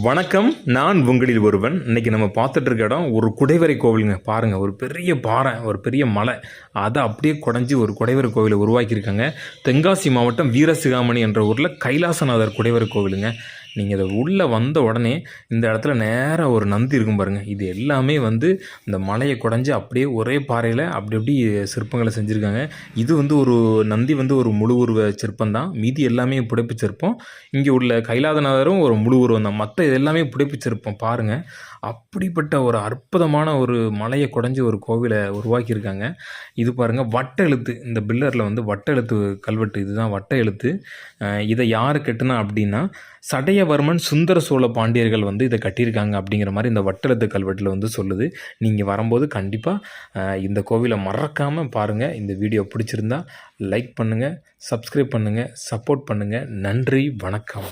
வணக்கம். நான் உங்களில் ஒருவன். இன்றைக்கி நம்ம பார்த்துட்டு இருக்க இடம் ஒரு குடைவரை கோவிலுங்க. பாருங்கள், ஒரு பெரிய பாறை, ஒரு பெரிய மலை, அதை அப்படியே குடஞ்சி ஒரு குடைவரை கோவிலை உருவாக்கியிருக்காங்க. தென்காசி மாவட்டம் வீரசிகாமணி என்ற ஊரில் கைலாசநாதர் குடைவரை கோவிலுங்க. நீங்கள் இதை உள்ளே வந்த உடனே இந்த இடத்துல நேராக ஒரு நந்தி இருக்கும் பாருங்கள். இது எல்லாமே இந்த மலையை குடஞ்சி அப்படியே ஒரே பாறையில் அப்படி அப்படி சிற்பங்களை செஞ்சுருக்காங்க. இது ஒரு நந்தி ஒரு முழு உருவ சிற்பம் தான். மீதி எல்லாமே புடைப்பு சிற்பம். இங்கே உள்ள கைலாசநாதரும் ஒரு முழு உருவம் தான். மற்ற இது எல்லாமே புடைப்பு சிற்பம். பாருங்கள், அப்படிப்பட்ட ஒரு அற்புதமான ஒரு மலையை குடஞ்சி ஒரு கோவிலை உருவாக்கியிருக்காங்க. இது பாருங்கள், வட்ட எழுத்து. இந்த பில்லரில் வட்ட எழுத்து கல்வெட்டு. இதுதான் வட்ட எழுத்து. இதை யார் கட்டினா அப்படின்னா சடையவர்மன் சுந்தர சோழ பாண்டியர்கள் இதை கட்டியிருக்காங்க அப்படிங்கிற மாதிரி இந்த வட்ட எழுத்து கல்வெட்டில் சொல்லுது. நீங்கள் வரும்போது கண்டிப்பாக இந்த கோவிலை மறக்காமல் பாருங்கள். இந்த வீடியோ பிடிச்சிருந்தா லைக் பண்ணுங்கள், சப்ஸ்கிரைப் பண்ணுங்கள், சப்போர்ட் பண்ணுங்கள். நன்றி, வணக்கம்.